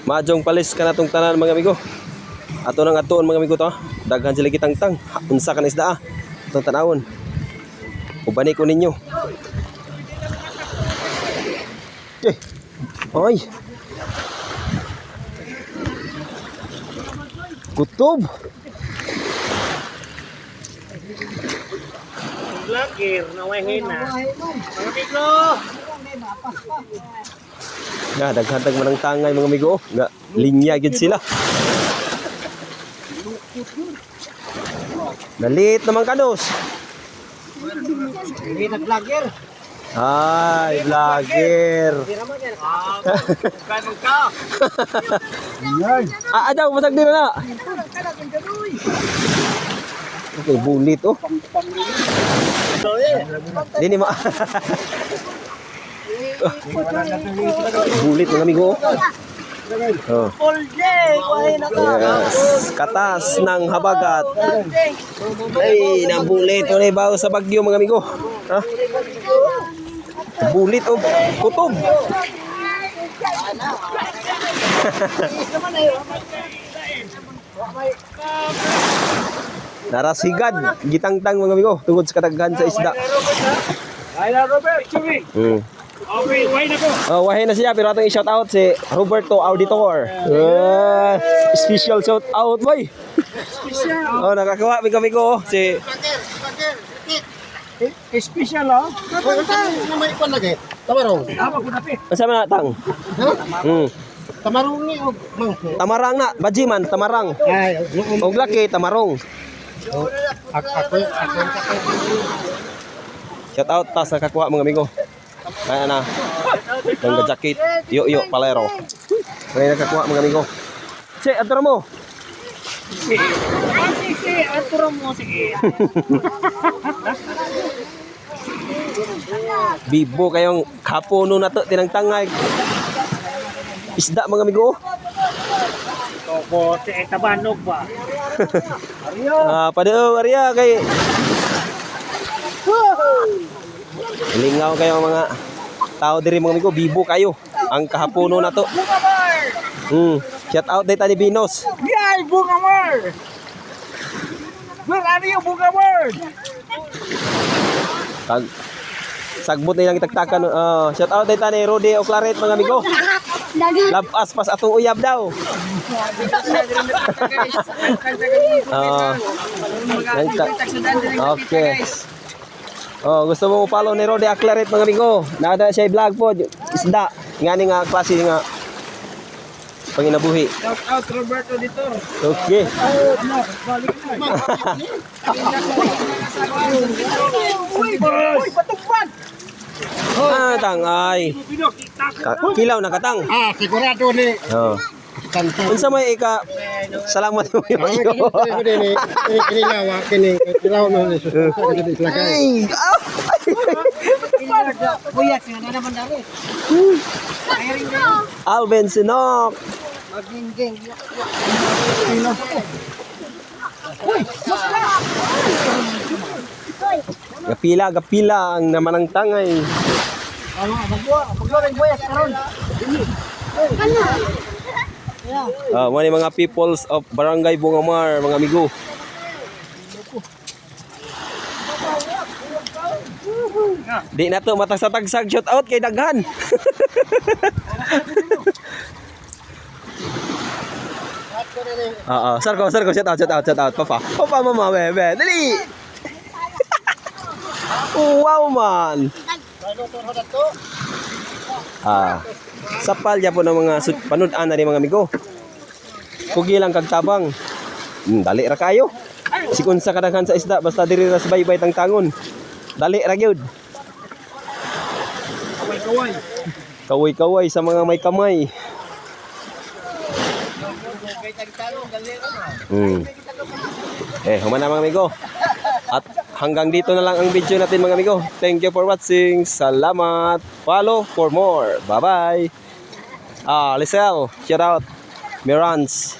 Majong palis ka na tong tanan mga amigo. Ato nang atoon mga amigo to. Daghan sila kitangtang. Unsa ka na isda itong tanawon. Ubani ko ninyo. Ay. Kutob. Vlogger na wahin na. Mga amigo. Nga, daghatag man ang tangay mga amigo. Nga, linya gid sila. Dalit naman kanos. Hindi na vlogger. Ay, vlogger. Kanong ka. Adaw, masag din na. Okay, bulit oh. Dini ma. Bulit mga amigo. Oh. All day. Wahin na ka. Yes. Katas ng habagat. Ay, nabulit oh, bago sa bagyo mga amigo. Ha? Bulit oh, kutob. Narasigad, gitangtang mga amigo, tungod sa kadaghan sa isda. Ay na Robert, chumi. Okay, wahin ako. Oh, wahin na siya pero atong i-shout out si Roberto Auditor. Special shout out boy. Special. Oh, nakakuha mi kami ko si Special oh. Ano may ikon lagi? Tamarong. Tama ko na pi. Asa man natang? Tamarong ni og mangko. Tamarang na, bajiman, tamarang. Ay, Og laki tamarong. ako. Shout out tas nakakuha mga amigo. Kaya na. Ang jacket, yo palero. Kaya nakakuha mga amigo. Che, atro mo. Sige, aturo mo sige. Bibo kayong kapuno na to tinangtangay. Isda mga amigo. Toko, si tabanog ba? Padeo Maria kay lingaw kayo mga tao diri mga amigo, bibo kayo. Ang kahapuno na to. Shout out dito ni Binos. Yay, Bunga Mar! Where are you, Bunga Mar? Sagbot nilang itagtakan. Shout out dito ni Rudy o Claret mga amigo. Labas pas atong uyab daw. Okay. Oh, gusto mo follow ni Rudy Aclaret mga amigo. Nada siya vlog po isda. Ngani nga klase nga panginabuhi. Shout out Roberto Auditor. Okay. Balik na. Uy, patugpan! Tangay. Kilaw na katang. Sigurado ni Oh. kanto. Unsa may salamat mo yo. Ini kinilawa kini kilaw no ni lagay. Ay! Kuya, nga na naman dali. Alvin Sinok. Maging-ging. Gapila ang naman ang tangay. Magluwa ng buya karon. Mga mga peoples of Barangay Bungamar, mga amigo. Di na to matag sa tagsag, shout out kay daghan. Sir ko, shout out, papa, mama, bebe, dali. Wow man. Sapal ya po ng mga panudan na rin mga amigo. Kugi lang kagtabang. Dali ra kayo. Sikun sa kadaghan sa isda basta diri ra sa baybay tangtangon. Dali ra gyud. Kaway-kaway sa mga may kamay. Humana mga amigo. At hanggang dito na lang ang video natin mga amigo. Thank you for watching. Salamat. Follow for more. Bye-bye. Lisel, shout out. Mirans.